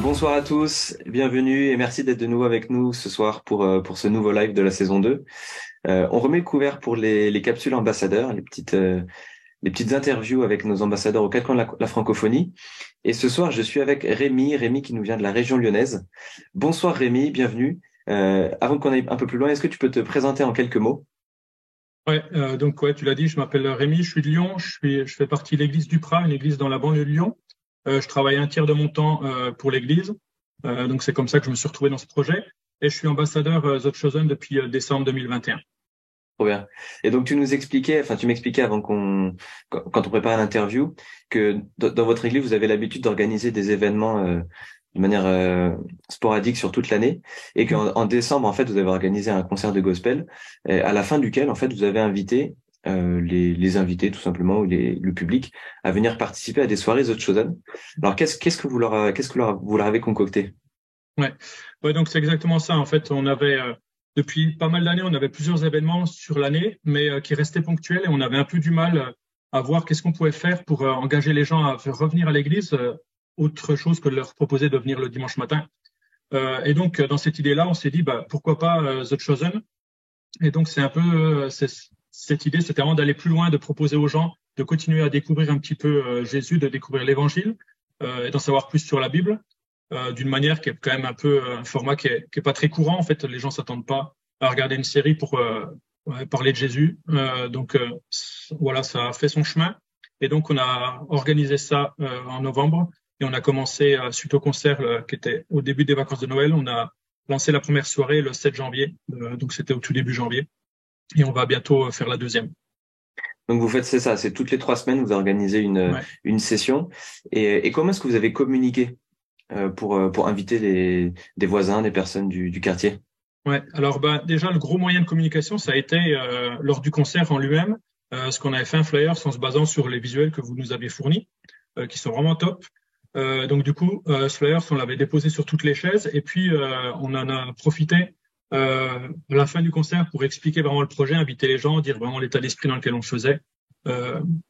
Bonsoir à tous, bienvenue et merci d'être de nouveau avec nous ce soir pour ce nouveau live de la saison 2. On remet le couvert pour les capsules ambassadeurs, les petites interviews avec nos ambassadeurs aux quatre coins de la francophonie. Et ce soir, je suis avec Rémi qui nous vient de la région lyonnaise. Bonsoir Rémi, bienvenue. Avant qu'on aille un peu plus loin, est-ce que tu peux te présenter en quelques mots? Ouais, tu l'as dit, je m'appelle Rémi, je suis de Lyon, je fais partie de l'église du Prat, une église dans la banlieue de Lyon. Je travaille un tiers de mon temps pour l'église, donc c'est comme ça que je me suis retrouvé dans ce projet. Et je suis ambassadeur The Chosen depuis décembre 2021. Trop bien. Et donc tu m'expliquais avant quand on prépare l'interview, que dans votre église, vous avez l'habitude d'organiser des événements de manière sporadique sur toute l'année, et qu'en décembre, en fait, vous avez organisé un concert de gospel, à la fin duquel, en fait, vous avez invité les invités, tout simplement, ou le public, à venir participer à des soirées The Chosen. Alors, qu'est-ce que vous leur avez concocté? Ouais. Ouais, donc c'est exactement ça. En fait, on avait depuis pas mal d'années, on avait plusieurs événements sur l'année, mais qui restaient ponctuels et on avait un peu du mal à voir qu'est-ce qu'on pouvait faire pour engager les gens à faire revenir à l'église, autre chose que de leur proposer de venir le dimanche matin. Et donc dans cette idée-là, on s'est dit pourquoi pas The Chosen. Et donc c'est un peu cette idée, c'était vraiment d'aller plus loin, de proposer aux gens de continuer à découvrir un petit peu Jésus, de découvrir l'Évangile et d'en savoir plus sur la Bible d'une manière qui est quand même un peu un format qui est pas très courant. En fait, les gens s'attendent pas à regarder une série pour parler de Jésus. Voilà, ça a fait son chemin. Et donc, on a organisé ça en novembre et on a commencé, suite au concert qui était au début des vacances de Noël, on a lancé la première soirée le 7 janvier. Donc, c'était au tout début janvier. Et on va bientôt faire la deuxième. Donc c'est ça, c'est toutes les 3 semaines, vous organisez Ouais. une session. Et comment est-ce que vous avez communiqué pour inviter des voisins, des personnes du quartier? Ouais, alors déjà le gros moyen de communication, ça a été lors du concert en lui-même, ce qu'on avait fait un flyer en se basant sur les visuels que vous nous aviez fournis, qui sont vraiment top. Donc du coup, ce flyer, on l'avait déposé sur toutes les chaises et puis on en a profité à la fin du concert pour expliquer vraiment le projet, inviter les gens, dire vraiment l'état d'esprit dans lequel on le faisait.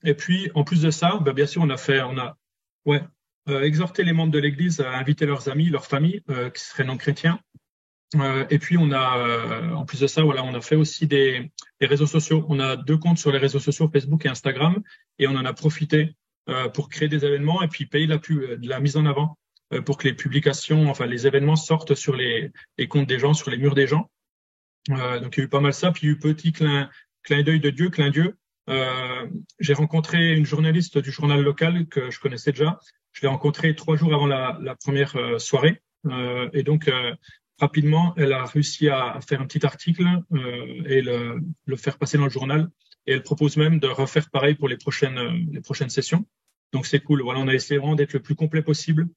Et puis en plus de ça, bien sûr, ouais, exhorté les membres de l'Église à inviter leurs amis, leurs familles qui seraient non chrétiens. Et puis on a, en plus de ça, voilà, on a fait aussi des réseaux sociaux. On a 2 comptes sur les réseaux sociaux, Facebook et Instagram, et on en a profité pour créer des événements et puis payer de la mise en avant pour que les publications, enfin les événements sortent sur les comptes des gens, sur les murs des gens. Donc il y a eu pas mal ça. Puis il y a eu petit clin d'œil de Dieu, clin Dieu. J'ai rencontré une journaliste du journal local que je connaissais déjà. Je l'ai rencontrée 3 jours avant la première soirée. Et donc rapidement, elle a réussi à faire un petit article et le faire passer dans le journal. Et elle propose même de refaire pareil pour les prochaines sessions. Donc c'est cool. Voilà, on a essayé vraiment d'être le plus complet possible.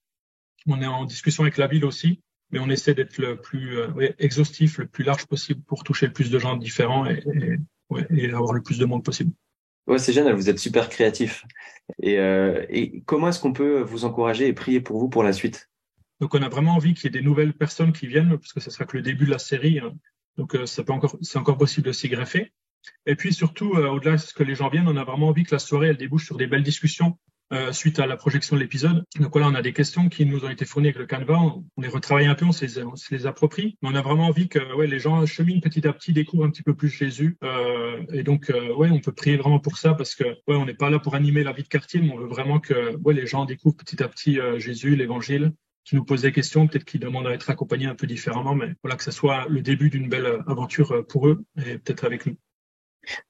On est en discussion avec la ville aussi, mais on essaie d'être le plus exhaustif, le plus large possible pour toucher le plus de gens différents et avoir le plus de monde possible. Ouais, c'est génial, vous êtes super créatif. Et comment est-ce qu'on peut vous encourager et prier pour vous pour la suite? Donc on a vraiment envie qu'il y ait des nouvelles personnes qui viennent, parce que ce sera que le début de la série. Hein. Donc c'est encore possible de s'y greffer. Et puis surtout, au-delà de ce que les gens viennent, on a vraiment envie que la soirée elle débouche sur des belles discussions suite à la projection de l'épisode. Donc voilà, on a des questions qui nous ont été fournies avec le Canva, on les retravaille un peu, on se les approprie, mais on a vraiment envie que les gens cheminent petit à petit, découvrent un petit peu plus Jésus. Et donc on peut prier vraiment pour ça parce que on n'est pas là pour animer la vie de quartier, mais on veut vraiment que les gens découvrent petit à petit Jésus, l'Évangile, qui nous posent des questions, peut-être qui demandent à être accompagnés un peu différemment, mais voilà que ça soit le début d'une belle aventure pour eux et peut-être avec nous.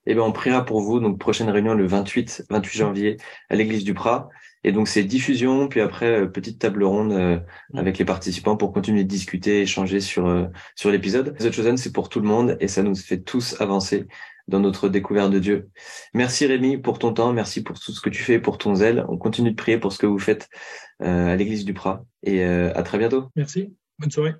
Eh ben, on priera pour vous. Donc, prochaine réunion le 28 janvier à l'église du Prat. Et donc, c'est diffusion, puis après, petite table ronde avec les participants pour continuer de discuter, échanger sur l'épisode. The Chosen, c'est pour tout le monde et ça nous fait tous avancer dans notre découverte de Dieu. Merci Rémi pour ton temps, merci pour tout ce que tu fais, pour ton zèle. On continue de prier pour ce que vous faites à l'église du Prat et à très bientôt. Merci, bonne soirée.